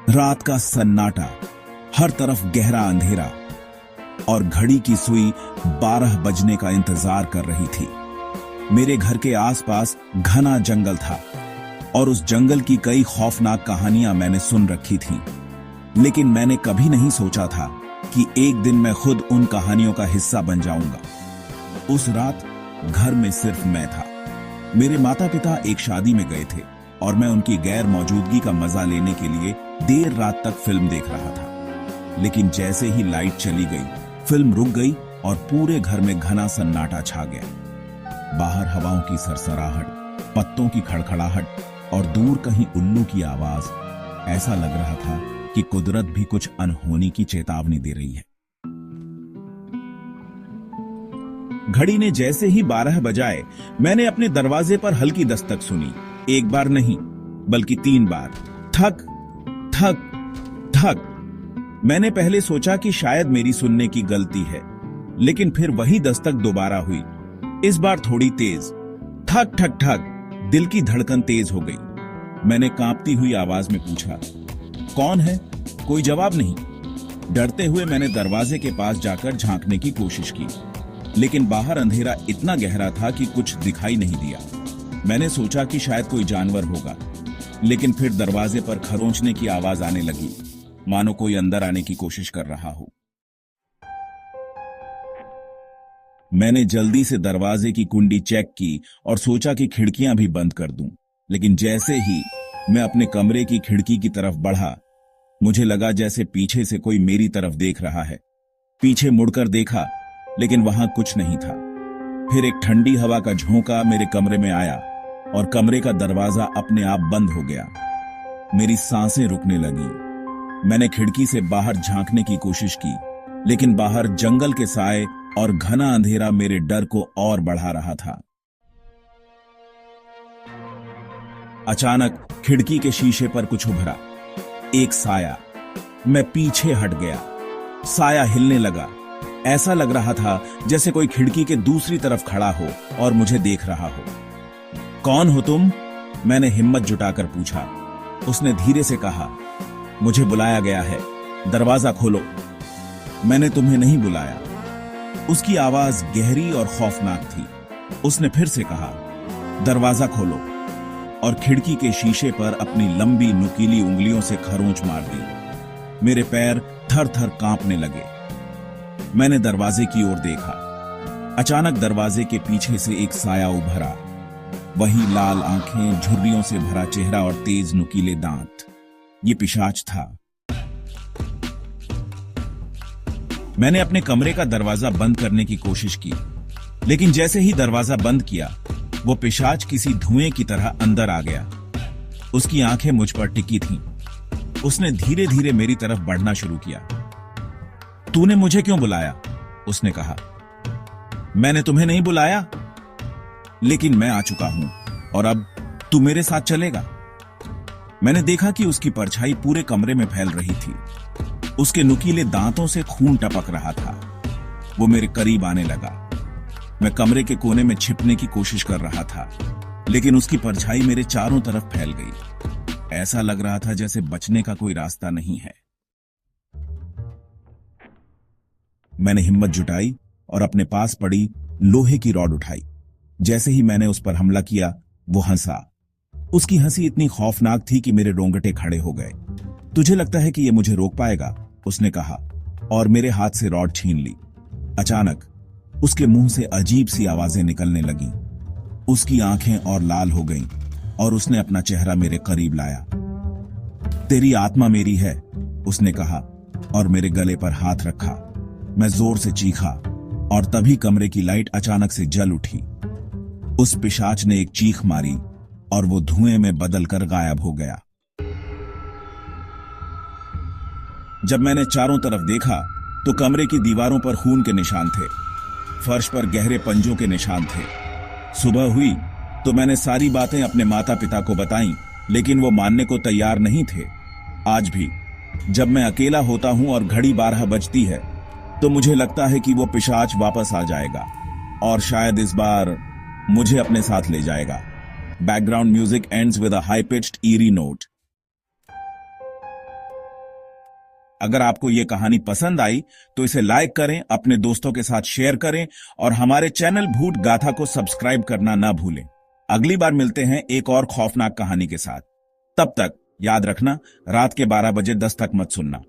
रात का सन्नाटा, हर तरफ गहरा अंधेरा और घड़ी की सुई 12 बजने का इंतजार कर रही थी। मेरे घर के आसपास घना जंगल था और उस जंगल की कई खौफनाक कहानियां मैंने सुन रखी थीं, लेकिन मैंने कभी नहीं सोचा था कि एक दिन मैं खुद उन कहानियों का हिस्सा बन जाऊंगा। उस रात घर में सिर्फ मैं था। मेरे माता पिता एक शादी में गए थे और मैं उनकी गैर मौजूदगी का मजा लेने के लिए देर रात तक फिल्म देख रहा था। लेकिन जैसे ही लाइट चली गई, फिल्म रुक गई और पूरे घर में घना सन्नाटा छा गया। बाहर हवाओं की सरसराहट, पत्तों की खड़खड़ाहट और दूर कहीं उल्लू की आवाज। ऐसा लग रहा था कि कुदरत भी कुछ अनहोनी की चेतावनी दे रही है। घड़ी ने जैसे ही 12 बजाए, मैंने अपने दरवाजे पर हल्की दस्तक सुनी। एक बार नहीं, बल्कि 3 बार। ठक ठक ठक। मैंने पहले सोचा कि शायद मेरी सुनने की गलती है, लेकिन फिर वही दस्तक दोबारा हुई, इस बार थोड़ी तेज। ठक ठक ठक। दिल की धड़कन तेज हो गई। मैंने कांपती हुई आवाज में पूछा, कौन है? कोई जवाब नहीं। डरते हुए मैंने दरवाजे के पास जाकर झांकने की कोशिश की, लेकिन बाहर अंधेरा इतना गहरा था कि कुछ दिखाई नहीं दिया। मैंने सोचा कि शायद कोई जानवर होगा, लेकिन फिर दरवाजे पर खरोंचने की आवाज आने लगी, मानो कोई अंदर आने की कोशिश कर रहा हो। मैंने जल्दी से दरवाजे की कुंडी चेक की और सोचा कि खिड़कियां भी बंद कर दूं, लेकिन जैसे ही मैं अपने कमरे की खिड़की की तरफ बढ़ा, मुझे लगा जैसे पीछे से कोई मेरी तरफ देख रहा है। पीछे मुड़कर देखा, लेकिन वहां कुछ नहीं था। फिर एक ठंडी हवा का झोंका मेरे कमरे में आया और कमरे का दरवाजा अपने आप बंद हो गया। मेरी सांसें रुकने लगी। मैंने खिड़की से बाहर झांकने की कोशिश की, लेकिन बाहर जंगल के साए और घना अंधेरा मेरे डर को और बढ़ा रहा था। अचानक खिड़की के शीशे पर कुछ उभरा, एक साया। मैं पीछे हट गया। साया हिलने लगा। ऐसा लग रहा था जैसे कोई खिड़की के दूसरी तरफ खड़ा हो और मुझे देख रहा हो। कौन हो तुम? मैंने हिम्मत जुटाकर पूछा। उसने धीरे से कहा, मुझे बुलाया गया है, दरवाजा खोलो। मैंने तुम्हें नहीं बुलाया। उसकी आवाज गहरी और खौफनाक थी। उसने फिर से कहा, दरवाजा खोलो, और खिड़की के शीशे पर अपनी लंबी नुकीली उंगलियों से खरोंच मार दी। मेरे पैर थर थर कांपने लगे। मैंने दरवाजे की ओर देखा। अचानक दरवाजे के पीछे से एक साया उभरा। वही लाल आंखें, झुर्रियों से भरा चेहरा और तेज नुकीले दांत। ये पिशाच था। मैंने अपने कमरे का दरवाजा बंद करने की कोशिश की, लेकिन जैसे ही दरवाजा बंद किया, वो पिशाच किसी धुएं की तरह अंदर आ गया। उसकी आंखें मुझ पर टिकी थीं। उसने धीरे धीरे मेरी तरफ बढ़ना शुरू किया। तूने मुझे क्यों बुलाया? उसने कहा। मैंने तुम्हें नहीं बुलाया, लेकिन मैं आ चुका हूं और अब तू मेरे साथ चलेगा। मैंने देखा कि उसकी परछाई पूरे कमरे में फैल रही थी। उसके नुकीले दांतों से खून टपक रहा था। वो मेरे करीब आने लगा। मैं कमरे के कोने में छिपने की कोशिश कर रहा था, लेकिन उसकी परछाई मेरे चारों तरफ फैल गई। ऐसा लग रहा था जैसे बचने का कोई रास्ता नहीं है। मैंने हिम्मत जुटाई और अपने पास पड़ी लोहे की रॉड उठाई। जैसे ही मैंने उस पर हमला किया, वो हंसा। उसकी हंसी इतनी खौफनाक थी कि मेरे रोंगटे खड़े हो गए। तुझे लगता है कि ये मुझे रोक पाएगा? उसने कहा और मेरे हाथ से रॉड छीन ली। अचानक उसके मुंह से अजीब सी आवाजें निकलने लगीं। उसकी आंखें और लाल हो गईं और उसने अपना चेहरा मेरे करीब लाया। तेरी आत्मा मेरी है, उसने कहा और मेरे गले पर हाथ रखा। मैं जोर से चीखा और तभी कमरे की लाइट अचानक से जल उठी। उस पिशाच ने एक चीख मारी और वो धुएं में बदलकर गायब हो गया। जब मैंने चारों तरफ देखा तो कमरे की दीवारों पर खून के निशान थे। फर्श पर गहरे पंजों के निशान थे। सुबह हुई तो मैंने सारी बातें अपने माता पिता को बताईं, लेकिन वो मानने को तैयार नहीं थे। आज भी जब मैं अकेला होता हूं और घड़ी 12 बजती है, तो मुझे लगता है कि वो पिशाच वापस आ जाएगा और शायद इस बार मुझे अपने साथ ले जाएगा। Background music ends with a high pitched eerie note. अगर आपको ये कहानी पसंद आई तो इसे लाइक करें, अपने दोस्तों के साथ शेयर करें और हमारे चैनल भूत गाथा को सब्सक्राइब करना ना भूलें। अगली बार मिलते हैं एक और खौफनाक कहानी के साथ। तब तक याद रखना, रात के 12 बजे 10 तक मत सुनना।